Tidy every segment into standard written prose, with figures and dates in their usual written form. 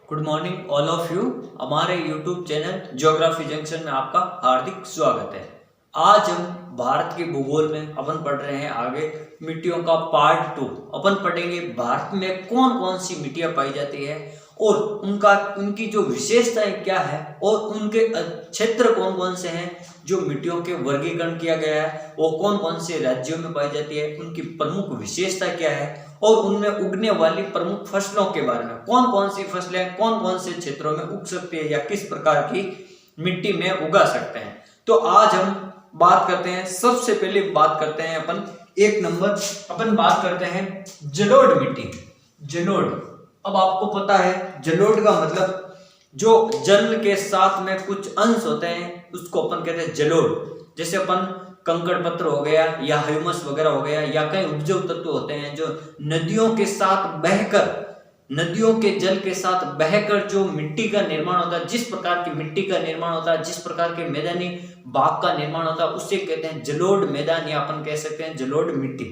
Good morning all of you. हमारे YouTube channel geography junction में आपका हार्दिक स्वागत है। आज हम भारत के भूगोल में अपन पढ़ रहे हैं आगे मिट्टियों का पार्ट 2। अपन पढ़ेंगे भारत में कौन कौन सी मिट्टियां पाई जाती है और उनकी जो विशेषताएं क्या है और उनके क्षेत्र कौन कौन से हैं जो मिट्टियों के वर्गीकरण किया गया है, वो कौन कौन से राज्यों में पाई जाती है, उनकी प्रमुख विशेषता क्या है और उनमें उगने वाली प्रमुख फसलों के बारे में, कौन कौन सी फसलें कौन कौन से क्षेत्रों में उग सकती है या किस प्रकार की मिट्टी में उगा सकते हैं। तो आज हम बात करते हैं, सबसे पहले बात करते हैं अपन एक नंबर, अपन बात करते हैं जलोढ़ मिट्टी। जलोढ़, अब आपको पता है जलोढ़ का मतलब जो जल के साथ में कुछ अंश होते हैं उसको अपन कहते हैं जलोढ़। जैसे अपन कंकड़ पत्थर हो गया या ह्यूमस वगैरह हो गया या कई उपजाऊ तत्व होते हैं जो नदियों के साथ बहकर, नदियों के जल के साथ बहकर जो मिट्टी का निर्माण होता है, जिस प्रकार की मिट्टी का निर्माण होता है, जिस प्रकार के मैदानी भाग का निर्माण होता है, उससे कहते हैं जलोढ़ मैदान या अपन कह सकते हैं जलोढ़ मिट्टी।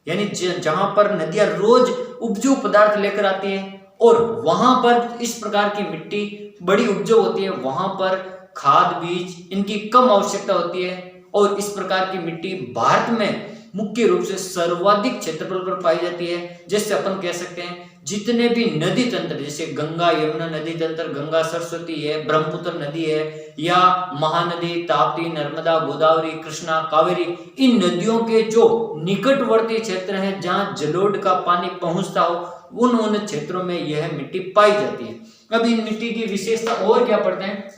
यानी जहां पर नदियां रोज उपजाऊ पदार्थ लेकर आती हैं और वहां पर इस प्रकार की मिट्टी बड़ी उपजाऊ होती है, वहां पर खाद बीज इनकी कम आवश्यकता होती है और इस प्रकार की मिट्टी भारत में मुख्य रूप से सर्वाधिक क्षेत्रफल पर पाई जाती है। जैसे अपन कह सकते हैं जितने भी नदी तंत्र, जैसे गंगा यमुना नदी तंत्र, गंगा सरस्वती है, ब्रह्मपुत्र नदी है या महानदी ताप्ती नर्मदा गोदावरी कृष्णा कावेरी, इन नदियों के जो निकटवर्ती क्षेत्र हैं जहां जलोढ़ का पानी पहुंचता हो उन क्षेत्रों में यह मिट्टी पाई जाती है। अब इन मिट्टी की विशेषता और क्या पढ़ते हैं,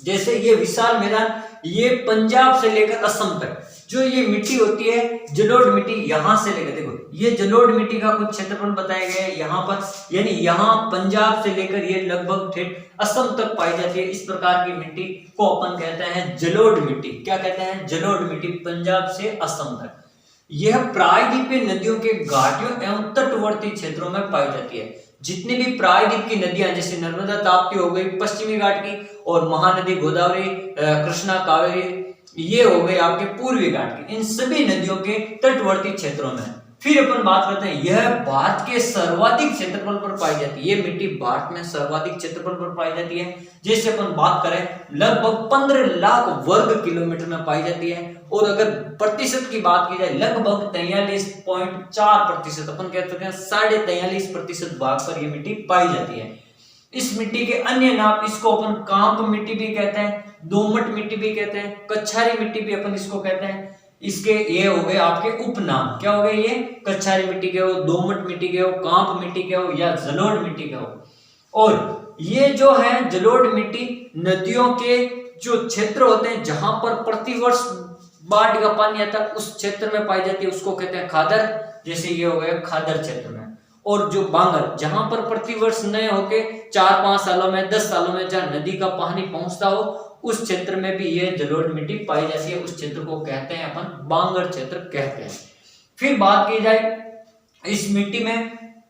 जैसे ये विशाल मैदान, ये पंजाब से लेकर असम तक जो ये मिट्टी होती है जलोढ़ मिट्टी, यहां से लेकर देखो ये जलोढ़ मिट्टी का कुछ क्षेत्रफल बताया गया है यहाँ पर, यानी यहाँ पंजाब से लेकर ये लगभग ठेठ असम तक पाई जाती है। इस प्रकार की मिट्टी को अपन कहते हैं जलोढ़ मिट्टी। क्या कहते हैं? जलोढ़ मिट्टी, पंजाब से असम तक। यह प्रायद्वीपीय नदियों के घाटियों एवं तटवर्ती क्षेत्रों में पाई जाती है। जितनी भी प्रायद्वीप की नदियां, जैसे नर्मदा ताप्ती हो गई पश्चिमी घाट की और महानदी गोदावरी कृष्णा कावेरी, ये हो गए आपके पूर्वी घाट की, इन सभी नदियों के तटवर्ती क्षेत्रों में। फिर अपन बात करते हैं यह भारत के सर्वाधिक क्षेत्रफल पर पाई जाती है। ये मिट्टी भारत में सर्वाधिक क्षेत्रफल पर पाई जाती है। जैसे अपन बात करें लगभग 15 लाख वर्ग किलोमीटर में पाई जाती है और अगर प्रतिशत की बात की जाए लगभग 43.4%, अपन कह सकते हैं 43.5% भाग पर यह मिट्टी पाई जाती है। इस मिट्टी के अन्य नाम, इसको अपन कांप मिट्टी भी कहते हैं, दोमट मिट्टी भी कहते हैं, कच्छारी मिट्टी भी अपन इसको कहते हैं। इसके ये हो गए आपके उपनाम, क्या हो गए ये? कच्छारी मिट्टी के हो, दोमट मिट्टी के हो, कांप मिट्टी के हो या जलोढ़ मिट्टी के हो। और ये जो है जलोढ़ मिट्टी नदियों के जो क्षेत्र होते हैं जहां पर प्रतिवर्ष बाढ़ का पानी आता है उस क्षेत्र में पाई जाती है, उसको कहते हैं खादर। जैसे ये हो गया खादर क्षेत्र में। और जो बांगर, जहां पर प्रतिवर्ष नए होके 4-5 सालों में 10 सालों में जहां नदी का पानी पहुंचता हो उस क्षेत्र में भी ये जलोढ़ मिट्टी पाई जाती है। उस क्षेत्र को कहते हैं अपन बांगर क्षेत्र कहते हैं। फिर बात की जाए इस मिट्टी में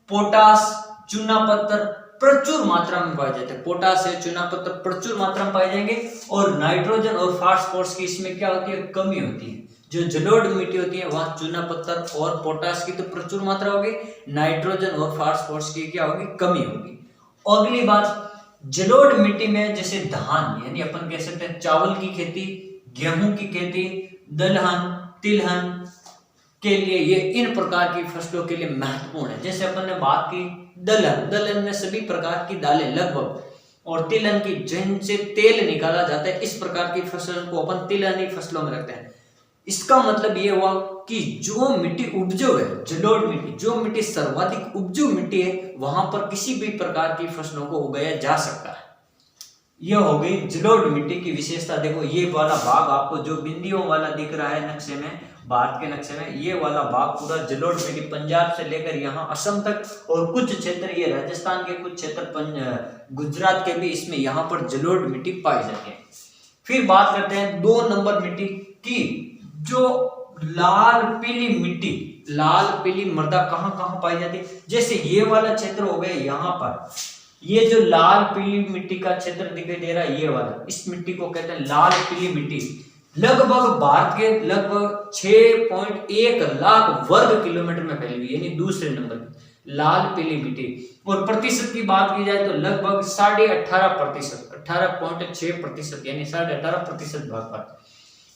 पोटास, चूना पत्थर प्रचुर मात्रा में पाए जाते हैं। पोटास है, चूना पत्थर प्रचुर मात्रा में पाए जाएंगे और नाइट्रोजन और फास्फोरस की इसमें क्या होती है? कमी होती है। जो जलोढ़ मिट्टी होती है वहां चूना पत्थर और पोटास की तो प्रचुर मात्रा होगी, नाइट्रोजन और फास्फोरस की क्या होगी? कमी होगी। अगली बात, जलोढ़ मिट्टी में जैसे धान, यानी अपन कह सकते हैं चावल की खेती, गेहूं की खेती, दलहन तिलहन के लिए ये इन प्रकार की फसलों के लिए महत्वपूर्ण है। जैसे अपन ने बात की दलहन, दलहन में सभी प्रकार की दालें लगभग, और तिलहन की जिनसे तेल निकाला जाता है, इस प्रकार की फसल को अपन तिलहनी फसलों में रखते हैं। इसका मतलब ये हुआ कि जो मिट्टी उपजाऊ है, जलोढ़ मिट्टी, जो मिट्टी सर्वाधिक उपजाऊ मिट्टी है, वहां पर किसी भी प्रकार की फसलों को उगाया जा सकता है। यह हो गई जलोढ़ मिट्टी की विशेषता। देखो ये वाला भाग आपको जो बिंदियों वाला दिख रहा है नक्शे में, भारत के नक्शे में, ये वाला भाग पूरा जलोढ़ मिट्टी, पंजाब से लेकर यहाँ असम तक, और कुछ क्षेत्र ये राजस्थान के, कुछ क्षेत्र गुजरात के भी, इसमें यहाँ पर जलोढ़ मिट्टी पाई जाती है। फिर बात करते हैं 2 नंबर मिट्टी की, जो लाल पीली मिट्टी, लाल पीली मृदा कहां कहां पाई जाती है? जैसे ये वाला क्षेत्र हो गया यहाँ पर, ये जो लाल पीली मिट्टी का क्षेत्र दिखाई दे रहा है ये वाला, इस मिट्टी को कहते हैं लाल पीली मिट्टी। लगभग भारत के लगभग 6.1 लाख वर्ग किलोमीटर में फैली हुई, यानी दूसरे नंबर पे लाल पीली मिट्टी। और प्रतिशत की बात की जाए तो लगभग 18.5%, 18.6% यानी 18.5% भाग पर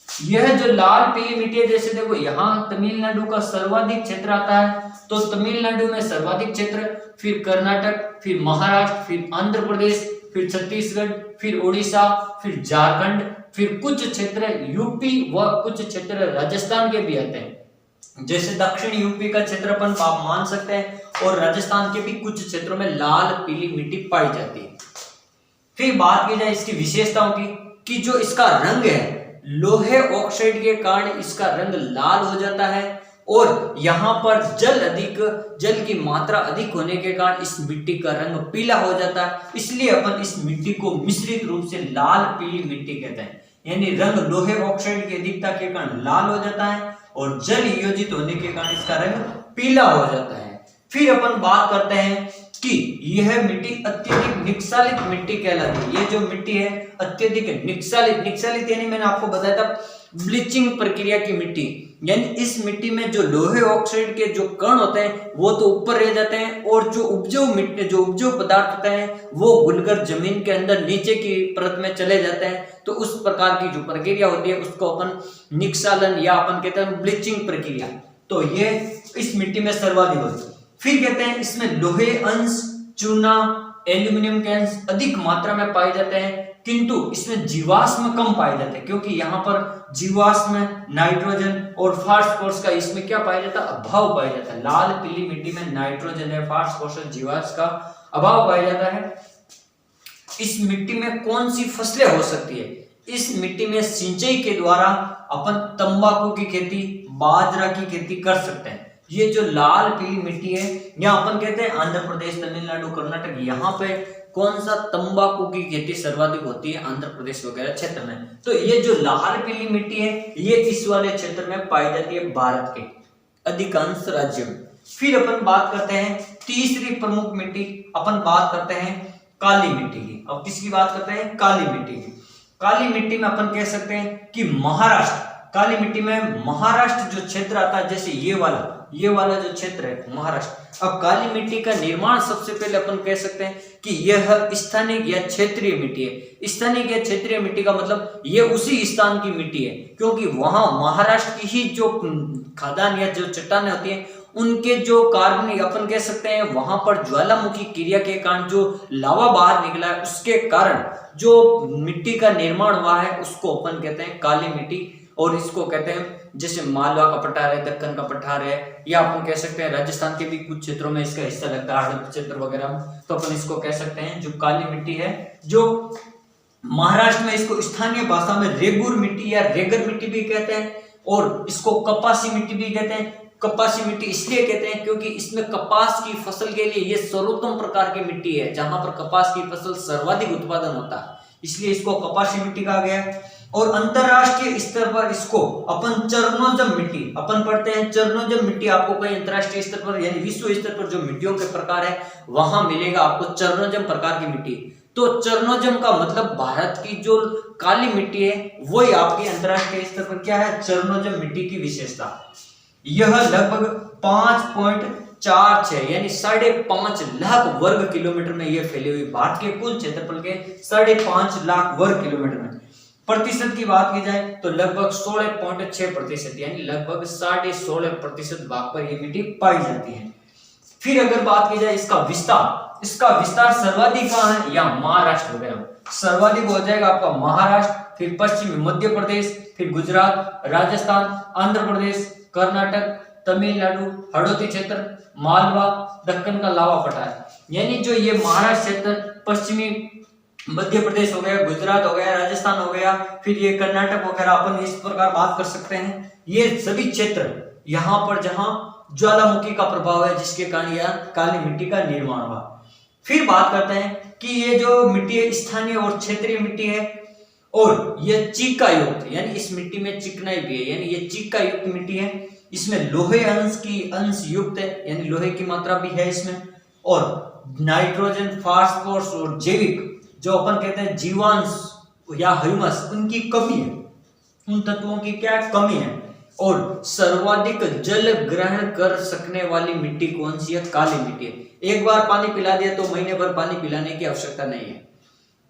यह जो लाल पीली मिट्टी है। जैसे देखो यहाँ तमिलनाडु का सर्वाधिक क्षेत्र आता है, तो तमिलनाडु में सर्वाधिक क्षेत्र, फिर कर्नाटक, फिर महाराष्ट्र, फिर आंध्र प्रदेश, फिर छत्तीसगढ़, फिर उड़ीसा, फिर झारखंड, फिर कुछ क्षेत्र यूपी व कुछ क्षेत्र राजस्थान के भी आते हैं। जैसे दक्षिण यूपी का क्षेत्रफल आप मान सकते हैं, और राजस्थान के भी कुछ क्षेत्रों में लाल पीली मिट्टी पाई जाती है। फिर बात की जाए इसकी विशेषताओं की, कि जो इसका रंग है लोहे ऑक्साइड के कारण इसका रंग लाल हो जाता है, और यहाँ पर जल की मात्रा अधिक होने के कारण इस मिट्टी का रंग पीला हो जाता है। इसलिए अपन इस मिट्टी को मिश्रित रूप से लाल पीली मिट्टी कहते हैं। यानी रंग लोहे ऑक्साइड की अधिकता के कारण लाल हो जाता है, और जल योजित होने के कारण इसका रंग पीला हो जाता है। फिर अपन बात करते हैं कि यह मिट्टी अत्यधिक निक्सालित मिट्टी कहलाती है। ये जो मिट्टी है अत्यधिक निक्सालित यानी मैंने आपको बताया था ब्लीचिंग प्रक्रिया की मिट्टी। यानी इस मिट्टी में जो लोहे ऑक्साइड के जो कण होते हैं वो तो ऊपर रह जाते हैं, और जो उपजाऊ पदार्थ होते हैं वो घुलकर जमीन के अंदर नीचे की परत में चले जाते हैं। तो उस प्रकार की जो प्रक्रिया होती है उसको अपन निक्सालन या अपन कहते हैं ब्लीचिंग प्रक्रिया। तो ये इस मिट्टी में सर्वाधिक होती है। फिर कहते हैं इसमें लोहे अंश, चूना, एल्यूमिनियम के अंश अधिक मात्रा में पाए जाते हैं, किंतु इसमें जीवाश्म कम पाए जाते हैं, क्योंकि यहाँ पर जीवाश्म, नाइट्रोजन और फास्फोरस का इसमें क्या पाया जाता है, अभाव पाया जाता है। लाल पीली मिट्टी में नाइट्रोजन है, फास्फोरस, जीवाश्म का अभाव पाया जाता है। इस मिट्टी में कौन सी फसलें हो सकती है? इस मिट्टी में सिंचाई के द्वारा अपन तंबाकू की खेती, बाजरा की खेती कर सकते हैं। ये जो लाल पीली मिट्टी है, यहाँ अपन कहते हैं आंध्र प्रदेश, तमिलनाडु, कर्नाटक, यहाँ पे कौन सा तंबाकू की खेती सर्वाधिक होती है, आंध्र प्रदेश वगैरह क्षेत्र में। तो ये जो लाल पीली मिट्टी है ये इस वाले क्षेत्र में पाई जाती है भारत के अधिकांश राज्यों में। फिर अपन बात करते हैं तीसरी प्रमुख मिट्टी, अपन बात करते हैं काली मिट्टी की। अब किसकी बात करते हैं? काली मिट्टी की। काली मिट्टी में अपन कह सकते हैं कि महाराष्ट्र, काली मिट्टी में महाराष्ट्र जो क्षेत्र आता है, जैसे ये वाला जो क्षेत्र है महाराष्ट्र। अब काली मिट्टी का निर्माण सबसे पहले अपन कह सकते हैं कि यह स्थानिक या क्षेत्रीय मिट्टी है। स्थानिक या क्षेत्रीय मिट्टी का मतलब ये उसी स्थान की मिट्टी है, क्योंकि वहां महाराष्ट्र की ही जो खदान या जो चट्टानें होती हैं उनके जो कार्बन अपन कह सकते हैं वहां पर ज्वालामुखी क्रिया के कारण जो लावा बाहर निकला है उसके कारण जो मिट्टी का निर्माण हुआ है उसको अपन कहते हैं काली मिट्टी। और इसको कहते हैं जैसे मालवा का पठार है, दक्कन का पठार है, या अपन कह सकते हैं राजस्थान के भी कुछ क्षेत्रों में इसका हिस्सा लगता है, हड़प क्षेत्र वगैरह में, तो अपन इसको कह सकते हैं जो काली मिट्टी है। जो महाराष्ट्र में इसको स्थानीय भाषा में रेगुर मिट्टी या रेगर मिट्टी भी कहते हैं, और इसको कपासी मिट्टी भी कहते हैं। कपासी मिट्टी इसलिए कहते हैं क्योंकि इसमें कपास की फसल के लिए ये सर्वोत्तम प्रकार की मिट्टी है, जहां पर कपास की फसल सर्वाधिक उत्पादन होता है, इसलिए इसको कपासी मिट्टी कहा गया है। और अंतरराष्ट्रीय स्तर पर इसको अपन चरनोजम मिट्टी अपन पढ़ते हैं। चरनोजम मिट्टी आपको कहीं अंतरराष्ट्रीय स्तर पर यानी विश्व स्तर पर जो मिट्टियों के प्रकार है वहां मिलेगा आपको चरनोजम प्रकार की मिट्टी। तो चरनोजम का मतलब भारत की जो काली मिट्टी है वही आपकी अंतरराष्ट्रीय स्तर पर क्या है, चरनोजम मिट्टी की विशेषता। यह लगभग 5.46 यानी 5.5 लाख वर्ग किलोमीटर में यह फैली हुई, भारत के कुल क्षेत्रफल के 5.5 लाख वर्ग किलोमीटर में। प्रतिशत की बात की जाए तो लगभग 16.6% यानी लगभग 16.5% भाग पर यह मिट्टी पाई जाती है। फिर अगर बात की जाए इसका विस्तार सर्वाधिक कहाँ है, या महाराष्ट्र वगैरह सर्वाधिक हो जाएगा आपका महाराष्ट्र, फिर पश्चिमी मध्य प्रदेश, फिर गुजरात, राजस्थान, आंध्र प्रदेश, कर्नाटक, तमिलनाडु, हड़ौती क्षेत्र, मालवा, दक्कन का लावा पठार। यानी जो ये महाराष्ट्र क्षेत्र, पश्चिमी मध्य प्रदेश हो गया, गुजरात हो गया, राजस्थान हो गया, फिर ये कर्नाटक वगैरह अपन इस प्रकार बात कर सकते हैं। ये सभी क्षेत्र यहाँ पर जहां ज्वालामुखी का प्रभाव है जिसके कारण यह काली मिट्टी का निर्माण हुआ। फिर बात करते हैं कि ये जो मिट्टी है स्थानीय और क्षेत्रीय मिट्टी है, और यह चीका युक्त यानी इस मिट्टी में चिकनाई भी है, यानी ये चीका युक्त मिट्टी है। इसमें लोहे अंश युक्त है, यानी लोहे की मात्रा भी है इसमें, और नाइट्रोजन, फास्फोरस और जैविक जो अपन कहते हैं जीवांश या ह्यूमस उनकी कमी है, उन तत्वों की क्या कमी है। और सर्वाधिक जल ग्रहण कर सकने वाली मिट्टी कौन सी है? काली मिट्टी है। एक बार पानी पिला दिया तो महीने भर पानी पिलाने की आवश्यकता नहीं है।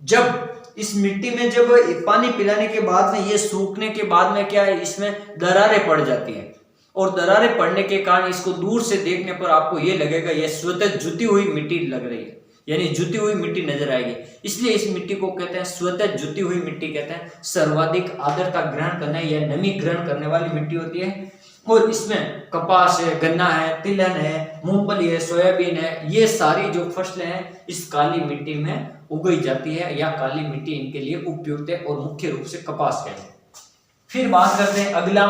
जब इस मिट्टी में जब पानी पिलाने के बाद में ये सूखने के बाद में क्या है, इसमें दरारें पड़ जाती हैं और दरारें पड़ने के कारण इसको दूर से देखने पर आपको ये लगेगा ये स्वतः जुती हुई मिट्टी लग रही है, यानी जुती हुई मिट्टी नजर आएगी। इसलिए इस मिट्टी को कहते हैं स्वतः जुती हुई मिट्टी कहते हैं। सर्वाधिक आर्द्रता ग्रहण करने या नमी ग्रहण करने वाली मिट्टी होती है और इसमें कपास है, गन्ना है, तिलहन है, मूंगफली है, सोयाबीन है, ये सारी जो फसलें हैं इस काली मिट्टी में उगाई जाती है या काली मिट्टी इनके लिए उपयुक्त है और मुख्य रूप से कपास के लिए। फिर बात करते हैं अगला,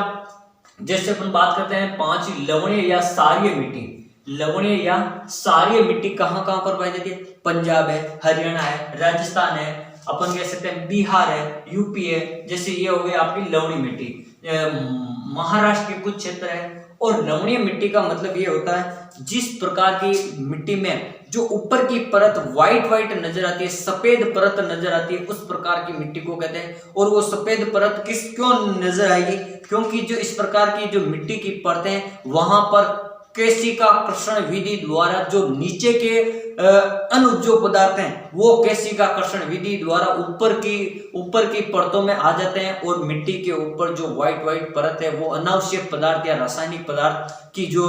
जैसे अपन बात करते हैं 5 लवणीय या क्षारीय मिट्टी। लवणीय या क्षारीय मिट्टी कहाँ कहाँ पर पाई जाती है? पंजाब है, हरियाणा है, राजस्थान है, अपन कह सकते हैं बिहार है, यूपी है, जैसे ये हो गई आपकी लवणीय मिट्टी। महाराष्ट्र के कुछ क्षेत्र है। और लवणीय मिट्टी का मतलब ये होता है जिस प्रकार की मिट्टी में जो ऊपर की परत व्हाइट व्हाइट नजर आती है, सफेद परत नजर आती है, उस प्रकार की मिट्टी को कहते हैं। और वो सफेद परत क्यों नजर आएगी? क्योंकि जो इस प्रकार की जो मिट्टी की परतें हैं वहां पर केशिकाकर्षण विधि द्वारा जो नीचे के अनुपजाऊ पदार्थ हैं वो केशिकाकर्षण विधि द्वारा ऊपर की परतों में आ जाते हैं और मिट्टी के ऊपर जो व्हाइट परत है वो अनावश्यक पदार्थ या रासायनिक पदार्थ की जो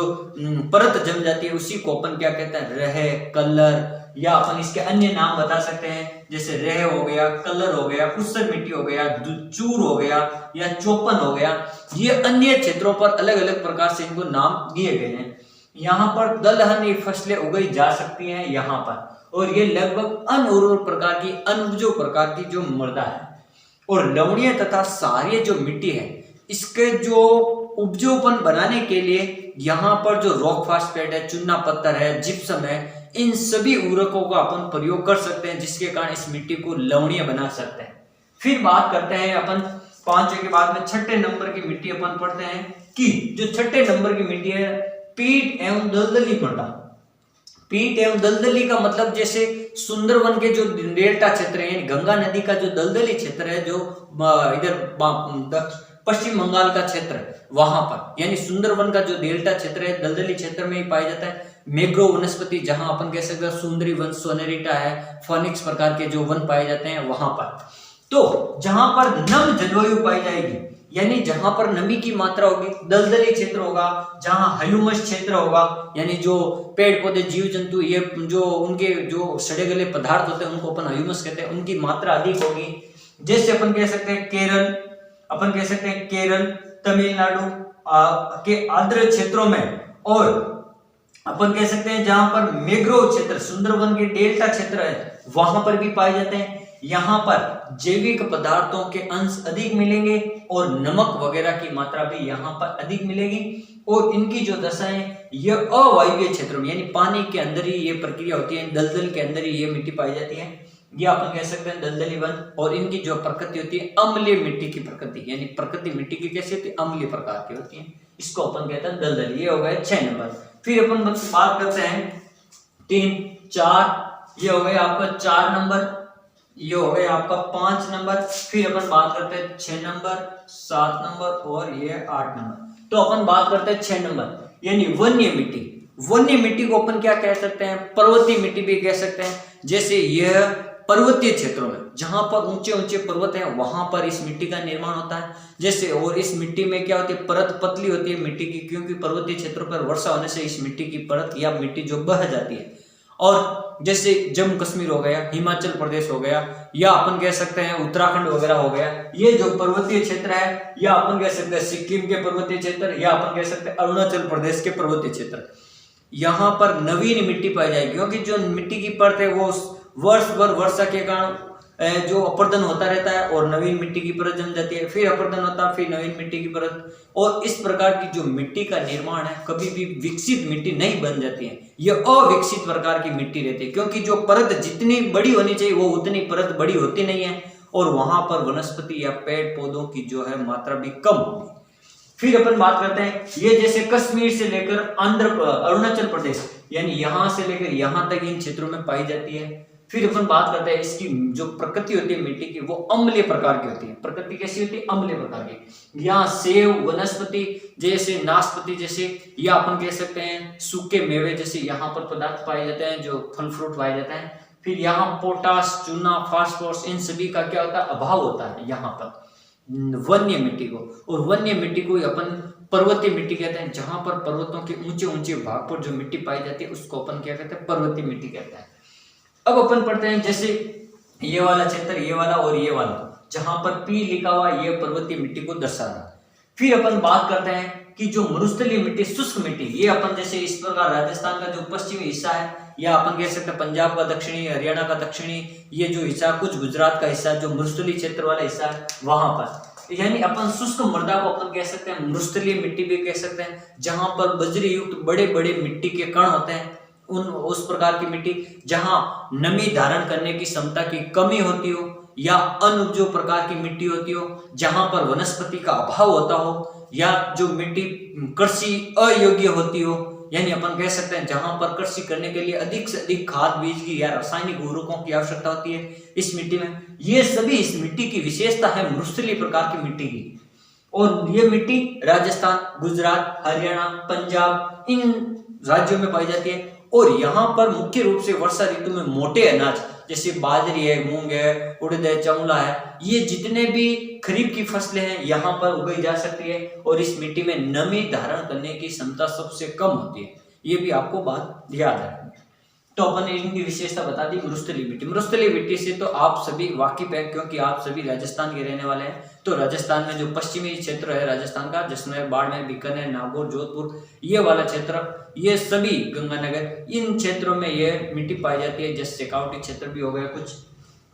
परत जम जाती है उसी को अपन क्या कहते हैं? रह, कलर, या अपन इसके अन्य नाम बता सकते हैं जैसे रेह हो गया, कलर हो गया, कुस्सर मिट्टी हो गया, चूर हो गया या चौपन हो गया। ये अन्य क्षेत्रों पर अलग अलग प्रकार से इनको नाम दिए गए हैं। यहाँ पर दलहनी फसलें उगाई जा सकती हैं यहाँ पर, और ये लगभग अनउर्वर प्रकार की, अनुपजाऊ प्रकार की जो मृदा है। और लवणीय तथा क्षारीय जो मिट्टी है इसके जो उपजाऊपन बनाने के लिए यहाँ पर जो रॉक फास्फेट है, चूना पत्थर है, जिप्सम है, इन सभी उर्वरकों का अपन प्रयोग कर सकते हैं जिसके कारण इस मिट्टी को लवणीय बना सकते हैं। फिर बात करते हैं अपन 5 के बाद में 6 नंबर की मिट्टी अपन पढ़ते हैं कि जो 6 नंबर की मिट्टी है पीट एवं दलदली मृदा। पीट एवं दलदली का मतलब जैसे सुंदरवन के जो डेल्टा क्षेत्र है, गंगा नदी का जो दलदली क्षेत्र है, जो इधर पश्चिम बंगाल का क्षेत्र वहां पर, यानी सुंदरवन का जो डेल्टा क्षेत्र है दलदली क्षेत्र में ही पाया जाता है। मैग्रोव वनस्पति जहां अपन कह सकते हैं सुंदरी वन, सोनेरिटा है, फोनिक्स प्रकार के जो वन पाए जाते हैं वहां पर। तो जहां पर नम जलवायु पाई जाएगी, यानी जहां पर नमी की मात्रा होगी, दलदली क्षेत्र होगा, जहां ह्यूमस क्षेत्र होगा, यानी जो पेड़ पौधे, जीव जंतु, ये जो उनके जो सड़े गले पदार्थ होते हैं उनको अपन ह्यूमस कहते हैं, उनकी मात्रा अधिक होगी। जैसे अपन कह सकते हैं केरल, तमिलनाडु के आर्द्र क्षेत्रों में, और अपन कह सकते हैं जहां पर मैग्रोव क्षेत्र, सुंदरवन के डेल्टा क्षेत्र है वहां पर भी पाए जाते हैं। यहाँ पर जैविक पदार्थों के अंश अधिक मिलेंगे और नमक वगैरह की मात्रा भी यहाँ पर अधिक मिलेगी। और इनकी जो दशा है ये अवायवीय क्षेत्रों में, यानी पानी के अंदर ही ये प्रक्रिया होती है, दलदल के अंदर ही ये मिट्टी पाई जाती है, ये अपन कह सकते हैं दलदली वन। और इनकी जो प्रकृति होती है अम्लीय मिट्टी की प्रकृति, यानी प्रकृति मिट्टी की कैसी होती है? अम्लीय प्रकार की होती है, इसको अपन कहते हैं दलदली। ये हो गए 6 नंबर। फिर अपन बात करते हैं 3, 4, ये हो गए आपका 4 नंबर, ये हो गए आपका 5 नंबर। फिर अपन बात करते हैं 6 नंबर, 7 नंबर और ये 8 नंबर। तो अपन बात करते हैं 6 नंबर, यानी वन्य मिट्टी। वन्य मिट्टी को अपन क्या कह सकते हैं? पर्वतीय मिट्टी भी कह सकते हैं। जैसे यह पर्वतीय क्षेत्रों में जहां पर ऊंचे ऊंचे पर्वत हैं वहां पर इस मिट्टी का निर्माण होता है। जैसे, और इस मिट्टी में क्या होती है? परत पतली होती है मिट्टी की, क्योंकि पर्वतीय क्षेत्रों पर वर्षा होने से इस मिट्टी की परत या मिट्टी जो बह जाती है। और जैसे जम्मू कश्मीर हो गया, हिमाचल प्रदेश हो गया, या अपन कह सकते हैं उत्तराखंड वगैरह हो गया, ये जो पर्वतीय क्षेत्र है, या अपन कह सकते हैं सिक्किम के पर्वतीय क्षेत्र, या अपन कह सकते हैं अरुणाचल प्रदेश के पर्वतीय क्षेत्र, यहाँ पर नवीन मिट्टी पाई जाएगी। क्योंकि जो मिट्टी की परत है वो वर्ष भर वर्षा के कारण जो अपर्दन होता रहता है और नवीन मिट्टी की परत जम जाती है, फिर अपर्दन होता है, फिर नवीन मिट्टी की परत, और इस प्रकार की जो मिट्टी का निर्माण है कभी भी विकसित मिट्टी नहीं बन जाती है, ये अविकसित प्रकार की मिट्टी रहती है। क्योंकि जो परत जितनी बड़ी होनी चाहिए वो उतनी परत बड़ी होती नहीं है, और वहां पर वनस्पति या पेड़ पौधों की जो है मात्रा भी कम होगी। फिर अपन बात करते हैं, ये जैसे कश्मीर से लेकर अरुणाचल प्रदेश, यानी यहां से लेकर यहां तक इन क्षेत्रों में पाई जाती है। फिर अपन बात करते हैं इसकी जो प्रकृति होती है मिट्टी की, वो अम्लीय प्रकार की होती है। प्रकृति कैसी होती है? अम्लीय प्रकार की। यहाँ सेव वनस्पति जैसे नाशपाती जैसे, या अपन कह सकते हैं सूखे मेवे जैसे यहाँ पर पदार्थ पाए जाते हैं, जो फल फ्रूट पाए जाते हैं। फिर यहाँ पोटास, चूना, फास्फोरस, इन सभी का क्या होता है? अभाव होता है यहाँ पर वन्य मिट्टी को। और वन्य मिट्टी को अपन पर्वतीय मिट्टी कहते हैं। जहां पर पर्वतों के ऊंचे ऊंचे भाग पर जो मिट्टी पाई जाती है उसको अपन क्या कहते हैं? पर्वतीय मिट्टी कहते हैं। अब अपन पढ़ते हैं जैसे ये वाला क्षेत्र, ये वाला और ये वाला, जहां पर पी लिखा हुआ ये पर्वतीय मिट्टी को दर्शा रहा है। फिर अपन बात करते हैं कि जो मरुस्थलीय मिट्टी, शुष्क मिट्टी, ये अपन जैसे इस प्रकार राजस्थान का जो पश्चिमी हिस्सा है, या अपन कह सकते हैं पंजाब का दक्षिणी, हरियाणा का दक्षिणी, ये जो हिस्सा, कुछ गुजरात का हिस्सा, जो मरुस्थलीय क्षेत्र वाला हिस्सा है वहां पर, यानी अपन शुष्क मृदा को अपन कह सकते हैं मरुस्थलीय मिट्टी भी कह सकते हैं। जहां पर बजरी युक्त बड़े बड़े मिट्टी के कण होते हैं, उस प्रकार की मिट्टी जहां नमी धारण करने की क्षमता की कमी होती हो, या अनुपजाऊ प्रकार की मिट्टी होती हो, जहां पर वनस्पति का अभाव होता हो, या जो मिट्टी कृषि अयोग्य होती हो, यानी अपन कह सकते हैं जहां पर कृषि करने के लिए अधिक से अधिक खाद बीज की या रासायनिक उर्वरकों की आवश्यकता होती है इस मिट्टी में। ये सभी इस मिट्टी की विशेषता है मरुस्थलीय प्रकार की मिट्टी की। और ये मिट्टी राजस्थान, गुजरात, हरियाणा, पंजाब, इन राज्यों में पाई जाती है। और यहाँ पर मुख्य रूप से वर्षा ऋतु में मोटे अनाज जैसे बाजरी है, मूंग है, उड़द है, चौला है, ये जितने भी खरीफ की फसलें हैं यहाँ पर उगाई जा सकती है। और इस मिट्टी में नमी धारण करने की क्षमता सबसे कम होती है, ये भी आपको बात याद है। तो अपन ने इनकी विशेषता बता दी। मरुस्थलीय मिट्टी, मरुस्थलीय मिट्टी से तो आप सभी वाकिफ है, क्योंकि आप सभी राजस्थान के रहने वाले हैं। तो राजस्थान में जो पश्चिमी क्षेत्र है राजस्थान का, जिसमें बाड़मेर, बीकानेर, नागौर, जोधपुर, ये वाला क्षेत्र, ये सभी गंगानगर, इन क्षेत्रों में ये मिट्टी पाई जाती है। जैसे शेखावटी क्षेत्र भी हो गया कुछ।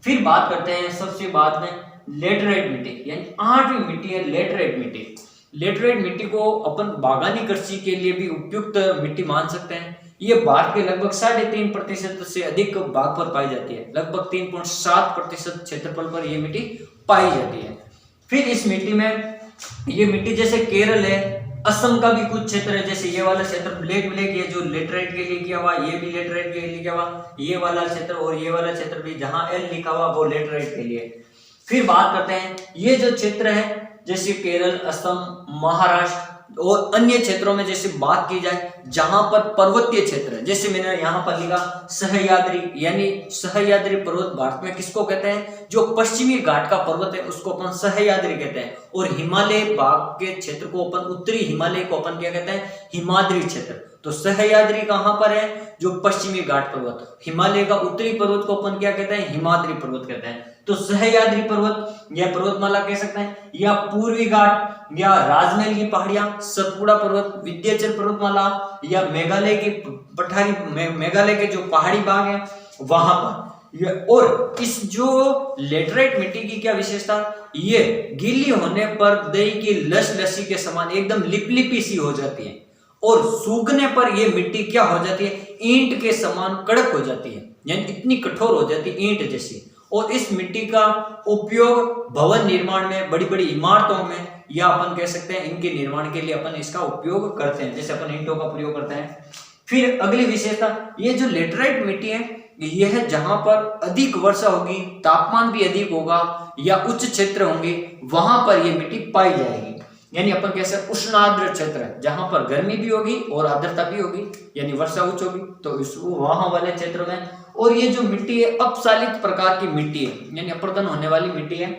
फिर बात करते हैं सबसे बाद में लेटराइट मिट्टी, यानी 8वीं मिट्टी है लेटराइट मिट्टी। लेटराइट मिट्टी को अपन बागानी कृषि के लिए भी उपयुक्त मिट्टी मान सकते हैं। ये भारत के लगभग 3.5% से अधिक भाग पर पाई जाती है। लगभग 3.7% क्षेत्रफल पर यह मिट्टी पाई जाती है। फिर इस मिट्टी में, ये मिट्टी जैसे केरल है, असम का भी कुछ क्षेत्र है, जैसे ये वाला क्षेत्र ब्लैक ये जो लेटराइट के लिए किया हुआ, ये भी लेटराइट के लिए किया हुआ, ये वाला क्षेत्र और ये वाला क्षेत्र भी जहां एल लिखा हुआ वो लेटराइट के लिए। फिर बात करते हैं ये जो क्षेत्र है जैसे केरल, असम, महाराष्ट्र और अन्य क्षेत्रों में जैसे बात की जाए जहां पर पर्वतीय क्षेत्र है, जैसे मैंने यहाँ पर लिखा सह्याद्री, यानी सह्याद्री पर्वत भारत में किसको कहते हैं? जो पश्चिमी घाट का पर्वत है उसको अपन सह्याद्री कहते हैं। और हिमालय भाग के क्षेत्र को अपन, उत्तरी हिमालय को अपन क्या कहते हैं? हिमाद्री क्षेत्र। तो सह्याद्री कहां पर है? जो पश्चिमी घाट पर्वत। हिमालय का उत्तरी पर्वत को अपन क्या कहते हैं? हिमाद्री पर्वत कहते हैं। तो सह्याद्री पर्वत या पर्वतमाला कह सकते हैं, या पूर्वी घाट, या राजमहल की पहाड़ियां, सतपुड़ा पर्वत, विंध्याचल पर्वतमाला, या मेघालय की पठारी, मेघालय के जो पहाड़ी भाग है वहां पर। और इस जो लेटराइट मिट्टी की क्या विशेषता? ये गीली होने पर दही की लस-लसी के समान एकदम लिपलिपी सी हो जाती है, और सूखने पर ये मिट्टी क्या हो जाती है? ईंट के समान कड़क हो जाती है, यानी इतनी कठोर हो जाती है ईंट जैसी। और इस मिट्टी का उपयोग भवन निर्माण में, बड़ी बड़ी इमारतों में, या अपन कह सकते हैं इनके निर्माण के लिए अपन इसका उपयोग करते हैं, जैसे अपन ईंटों का प्रयोग करते हैं। फिर अगली विशेषता, ये जो लेटराइट मिट्टी है यह है जहां पर अधिक वर्षा होगी, तापमान भी अधिक होगा, या उच्च क्षेत्र होंगे, वहां पर यह मिट्टी पाई जाएगी। यानी अपन कह सकते उष्णाद्र क्षेत्र है, जहां पर गर्मी भी होगी और आर्द्रता भी होगी, यानी वर्षा उच्च होगी, तो वहां वाले क्षेत्र में। और ये जो मिट्टी है अपसालित प्रकार की मिट्टी है, यानी अपर्दन होने वाली मिट्टी है।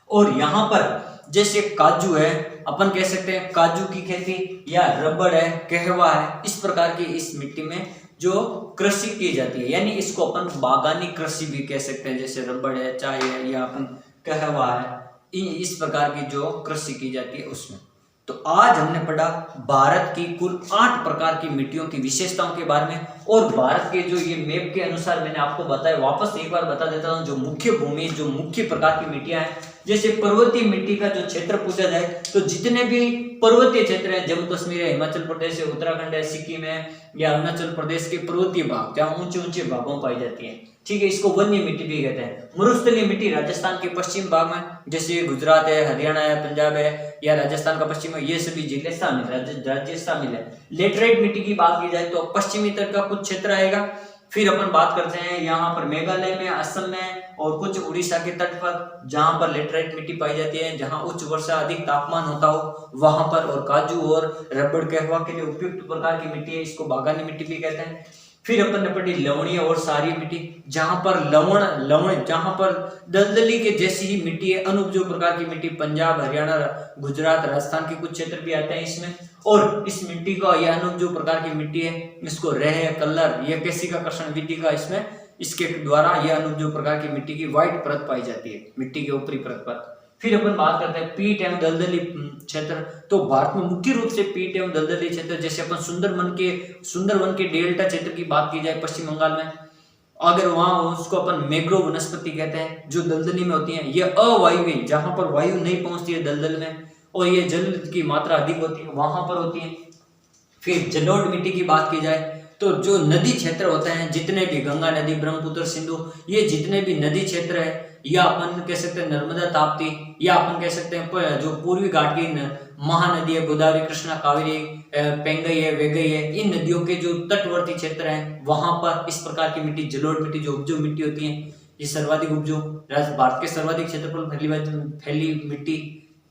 और यहाँ पर जैसे काजू है, अपन कह सकते हैं काजू की खेती, या रबड़ है, कहवा है, इस प्रकार की इस मिट्टी में जो कृषि की जाती है, यानी इसको अपन बागानी कृषि भी कह सकते हैं। जैसे रबड़ है, चाय है, या अपन कहवा है, इस प्रकार की जो कृषि की जाती है उसमें। तो आज हमने पढ़ा भारत की कुल 8 प्रकार की मिट्टियों की विशेषताओं के बारे में। और भारत के जो ये मैप के अनुसार मैंने आपको बताया, वापस एक बार बता देता हूँ, जो मुख्य भूमि, जो मुख्य प्रकार की मिट्टियां हैं, जैसे पर्वतीय मिट्टी का जो क्षेत्र पूछा जाए तो जितने भी पर्वतीय क्षेत्र है, जम्मू कश्मीर है, हिमाचल प्रदेश है, उत्तराखंड है, सिक्किम है, या अरुणाचल प्रदेश के पर्वतीय भाग जहाँ ऊंचे ऊंचे भागों में पाई जाती है, ठीक है, इसको वन्य मिट्टी भी कहते हैं। मरुस्थलीय मिट्टी राजस्थान के पश्चिम भाग में, जैसे गुजरात है, हरियाणा है, पंजाब है, या राजस्थान का पश्चिम है, ये सभी जिले शामिल, राज्य शामिल है। लेटराइट मिट्टी की बात की जाए तो पश्चिमी तट का कुछ क्षेत्र आएगा, फिर अपन बात करते हैं यहाँ पर मेघालय में, असम में और कुछ उड़ीसा के तट पर जहां पर लेटराइट मिट्टी पाई जाती है, जहां उच्च वर्षा अधिक तापमान होता हो वहां पर, और काजू और रबड़ कहवा के लिए उपयुक्त प्रकार की मिट्टी है, इसको बागानी मिट्टी भी कहते हैं। फिर अपन ने पढ़ी लवणीय और सारी मिट्टी, जहां पर लवण जहां पर दलदली के जैसी ही मिट्टी है, अनुपजाऊ प्रकार की मिट्टी पंजाब, हरियाणा, गुजरात, राजस्थान के कुछ क्षेत्र भी आते हैं इसमें। और इस मिट्टी का यह अनुपजाऊ प्रकार की मिट्टी है, इसको रेह कलर या केशिकाकर्षण विधि का इसमें इसके द्वारा यह अनुपजाऊ प्रकार की मिट्टी की व्हाइट परत पाई जाती है मिट्टी के ऊपरी परत पर। फिर अपन बात करते हैं पीट एवं दलदली क्षेत्र। तो भारत में मुख्य रूप से पीट एवं दलदली क्षेत्र, जैसे अपन सुंदरवन के डेल्टा क्षेत्र की बात की जाए पश्चिम बंगाल में, अगर वहां उसको अपन मैंग्रोव वनस्पति कहते हैं, जो दलदली में होती है। ये अवायुवीय, जहां पर वायु नहीं पहुंचती है दलदल में और ये जल की मात्रा अधिक होती है वहां पर होती है। फिर जलोढ़ मिट्टी की बात की जाए तो जो नदी क्षेत्र होते हैं, जितने भी गंगा नदी, ब्रह्मपुत्र, सिंधु, ये जितने भी नदी क्षेत्र है, या अपन कह सकते हैं नर्मदा, ताप्ती, या अपन कह सकते हैं जो पूर्वी घाट की महानदी है, गोदावरी, कृष्णा, कावेरी, पेंगई है, वेगई है, इन नदियों के जो तटवर्ती क्षेत्र हैं वहां पर इस प्रकार की मिट्टी, जलोढ़ मिट्टी, जो उपजाऊ मिट्टी होती है, ये सर्वाधिक उपजाऊ, भारत के सर्वाधिक क्षेत्रफल फैली मिट्टी।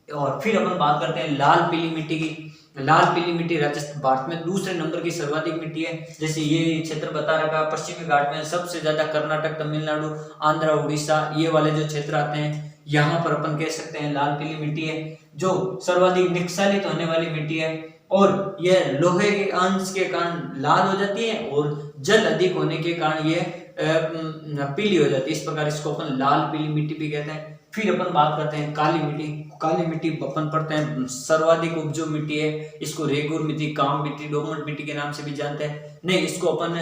और फिर अपन बात करते हैं लाल पीली मिट्टी की। लाल पीली मिट्टी राजस्थान भारत में दूसरे नंबर की सर्वाधिक मिट्टी है। जैसे ये क्षेत्र बता रखा, पश्चिमी घाट में सबसे ज्यादा कर्नाटक, तमिलनाडु, आंध्र, उड़ीसा, ये वाले जो क्षेत्र आते हैं, यहाँ पर अपन कह सकते हैं लाल पीली मिट्टी है, जो सर्वाधिक निक्षालित होने वाली मिट्टी है। और यह लोहे के अंश के कारण लाल हो जाती है और जल अधिक होने के कारण ये पीली हो जाती है। इस प्रकार इसको अपन लाल पीली मिट्टी भी कहते हैं। फिर अपन बात करते हैं काली मिट्टी। काली मिट्टी अपन पढ़ते हैं सर्वाधिक उपजाऊ मिट्टी है, इसको रेगुर मिट्टी, काम मिट्टी, डोमट मिट्टी के नाम से भी जानते हैं। नहीं, इसको अपन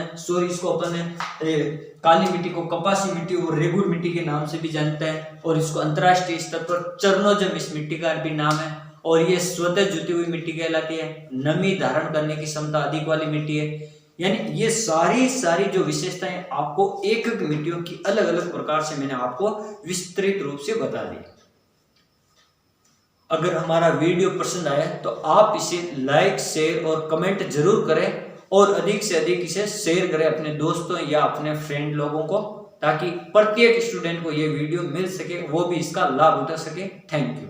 काली मिट्टी को कपासी मिट्टी और रेगुर मिट्टी के नाम से भी जानते हैं। और इसको अंतरराष्ट्रीय स्तर पर चरनोजम इस मिट्टी का भी नाम है। और ये स्वतः जुती हुई मिट्टी कहलाती है। नमी धारण करने की क्षमता अधिक वाली मिट्टी है। यानी ये सारी जो विशेषताएं आपको एक एक मिट्टियों की अलग अलग प्रकार से मैंने आपको विस्तृत रूप से बता दी। अगर हमारा वीडियो पसंद आया तो आप इसे लाइक, शेयर और कमेंट जरूर करें, और अधिक से अधिक इसे शेयर करें अपने दोस्तों या अपने फ्रेंड लोगों को, ताकि प्रत्येक स्टूडेंट को ये वीडियो मिल सके, वो भी इसका लाभ उठा सके। Thank you.